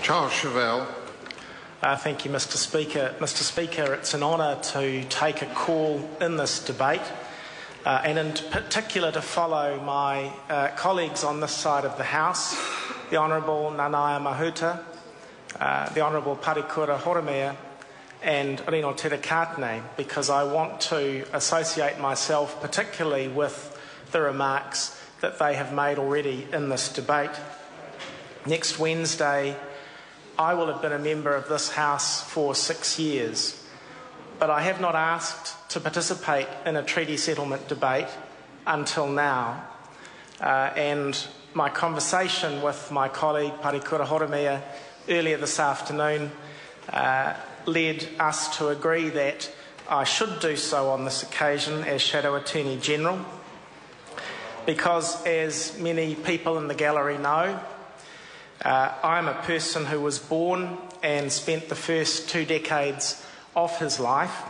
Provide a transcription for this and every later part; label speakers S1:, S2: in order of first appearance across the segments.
S1: Charles Chevelle.
S2: Thank you, Mr Speaker. Mr Speaker, it's an honour to take a call in this debate and in particular to follow my colleagues on this side of the House, the Honourable Nanaia Mahuta, the Honourable Parikura Horomea and Rino Terekatne, because I want to associate myself particularly with the remarks that they have made already in this debate. Next Wednesday, I will have been a member of this House for 6 years, but I have not asked to participate in a treaty settlement debate until now. And my conversation with my colleague Parikura Horomea earlier this afternoon led us to agree that I should do so on this occasion as Shadow Attorney General, because as many people in the gallery know, I'm a person who was born and spent the first 2 decades of his life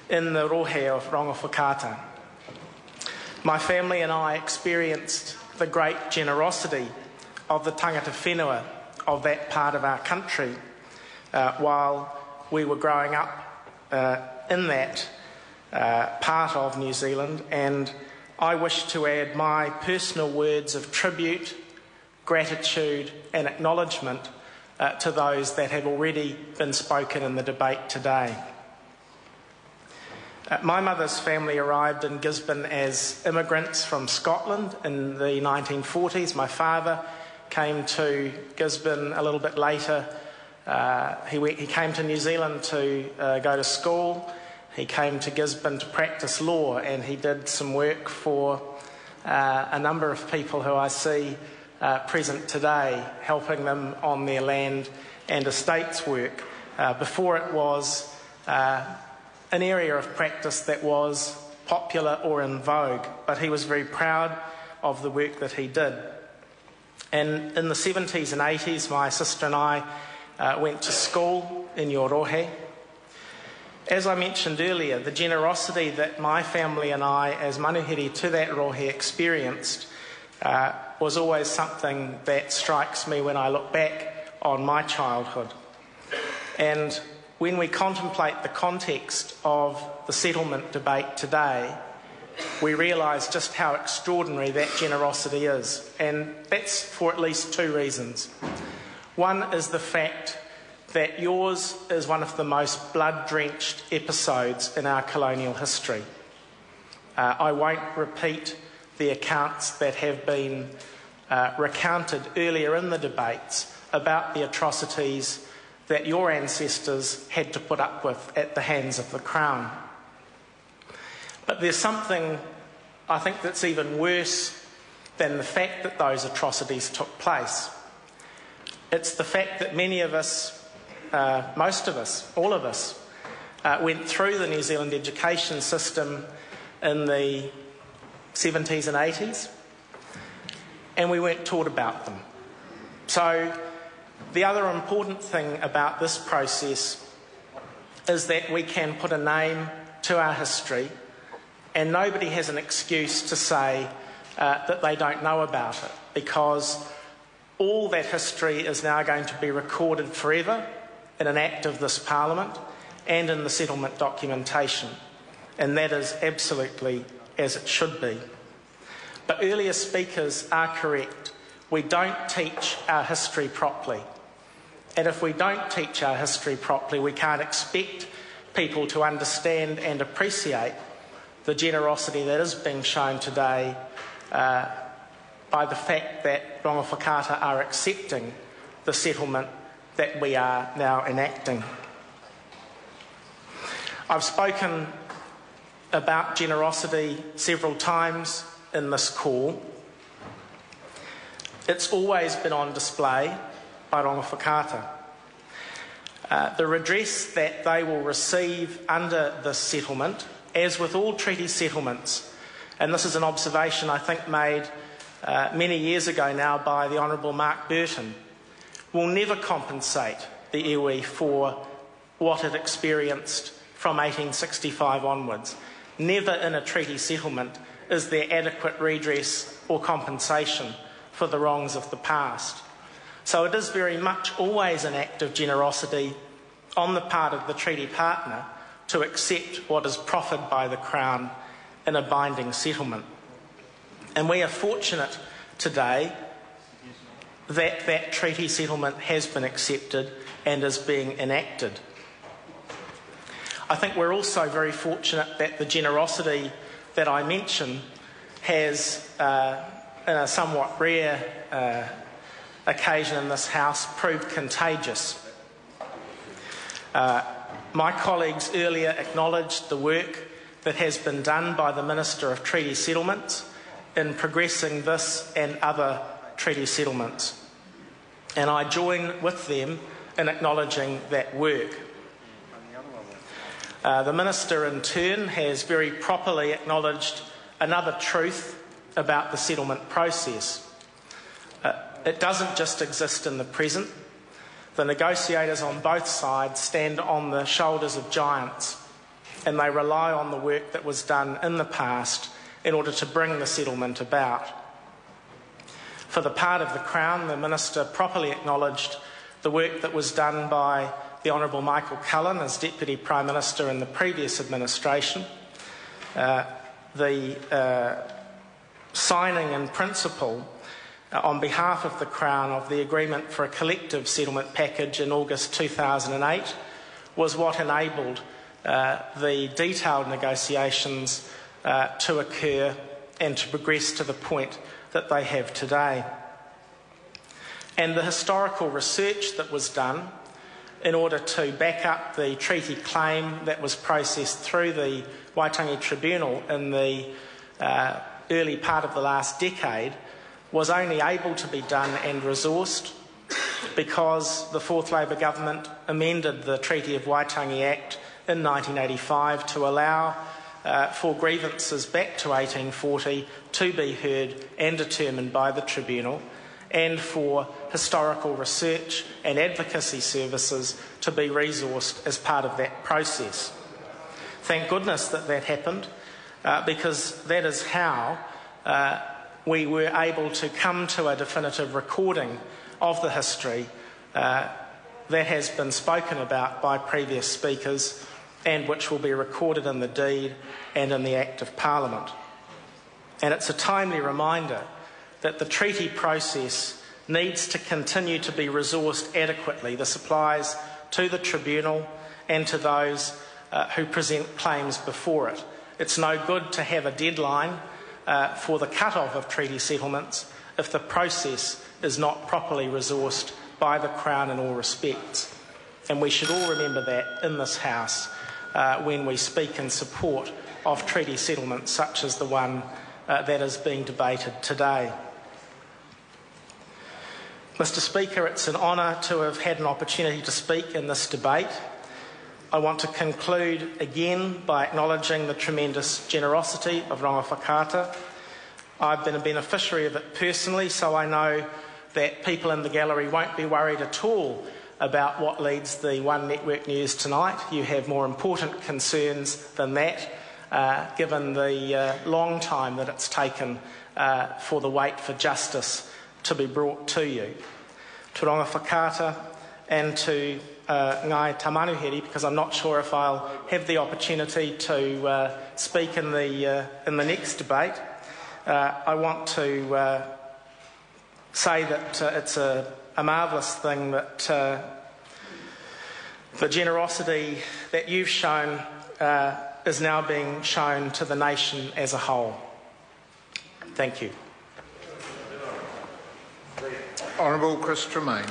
S2: in the rohe of Rongowhakaata. My family and I experienced the great generosity of the tangata whenua of that part of our country while we were growing up in that part of New Zealand, and I wish to add my personal words of tribute, gratitude and acknowledgement to those that have already been spoken in the debate today. My mother's family arrived in Gisborne as immigrants from Scotland in the 1940s. My father came to Gisborne a little bit later. He came to New Zealand to go to school. He came to Gisborne to practice law, and he did some work for a number of people who I see present today, helping them on their land and estates work. Before it was an area of practice that was popular or in vogue, but he was very proud of the work that he did. And in the 70s and 80s, my sister and I went to school in your rohe. As I mentioned earlier, the generosity that my family and I, as manuhiri to that rohe, experienced was always something that strikes me when I look back on my childhood. And when we contemplate the context of the settlement debate today, we realise just how extraordinary that generosity is. And that's for at least 2 reasons. One is the fact that yours is one of the most blood-drenched episodes in our colonial history. I won't repeat the accounts that have been recounted earlier in the debates about the atrocities that your ancestors had to put up with at the hands of the Crown. But there's something, I think, that's even worse than the fact that those atrocities took place. It's the fact that many of us, most of us, all of us, went through the New Zealand education system in the 70s and 80s, and we weren't taught about them. So the other important thing about this process is that we can put a name to our history, and nobody has an excuse to say that they don't know about it, because all that history is now going to be recorded forever in an act of this Parliament and in the settlement documentation, and that is absolutely as it should be. But earlier speakers are correct. We don't teach our history properly. And if we don't teach our history properly, we can't expect people to understand and appreciate the generosity that is being shown today by the fact that Rongowhakaata are accepting the settlement that we are now enacting. I've spoken about generosity several times in this call. It's always been on display by Rongowhakaata. The redress that they will receive under this settlement, as with all treaty settlements, and this is an observation I think made many years ago now by the Honourable Mark Burton, will never compensate the iwi for what it experienced from 1865 onwards. Never in a treaty settlement is there adequate redress or compensation for the wrongs of the past. So it is very much always an act of generosity on the part of the treaty partner to accept what is proffered by the Crown in a binding settlement. And we are fortunate today that that treaty settlement has been accepted and is being enacted. I think we're also very fortunate that the generosity that I mention has, in a somewhat rare occasion in this House, proved contagious. My colleagues earlier acknowledged the work that has been done by the Minister of Treaty Settlements in progressing this and other treaty settlements. And I join with them in acknowledging that work. The Minister in turn has very properly acknowledged another truth about the settlement process. It doesn't just exist in the present. The negotiators on both sides stand on the shoulders of giants, and they rely on the work that was done in the past in order to bring the settlement about. For the part of the Crown, the Minister properly acknowledged the work that was done by the Honourable Michael Cullen as Deputy Prime Minister in the previous administration, the signing in principle on behalf of the Crown of the agreement for a collective settlement package in August 2008 was what enabled the detailed negotiations to occur and to progress to the point that they have today. And the historical research that was done in order to back up the treaty claim that was processed through the Waitangi Tribunal in the early part of the last decade was only able to be done and resourced because the Fourth Labour government amended the Treaty of Waitangi Act in 1985 to allow for grievances back to 1840 to be heard and determined by the Tribunal, and for historical research and advocacy services to be resourced as part of that process. Thank goodness that that happened, because that is how we were able to come to a definitive recording of the history that has been spoken about by previous speakers and which will be recorded in the deed and in the Act of Parliament. And it's a timely reminder that the treaty process needs to continue to be resourced adequately. This applies to the Tribunal and to those who present claims before it. It's no good to have a deadline for the cut-off of treaty settlements if the process is not properly resourced by the Crown in all respects. And we should all remember that in this House when we speak in support of treaty settlements such as the one that is being debated today. Mr. Speaker, it's an honour to have had an opportunity to speak in this debate. I want to conclude again by acknowledging the tremendous generosity of Rongowhakaata. I've been a beneficiary of it personally, so I know that people in the gallery won't be worried at all about what leads the One Network News tonight. You have more important concerns than that, given the long time that it's taken for the wait for justice to be brought to you. To Rongowhakaata and to Ngai Tamanuhiri, because I'm not sure if I'll have the opportunity to speak in the next debate. I want to say that it's a marvellous thing that the generosity that you've shown is now being shown to the nation as a whole. Thank you.
S1: Honourable Chris Tremaine.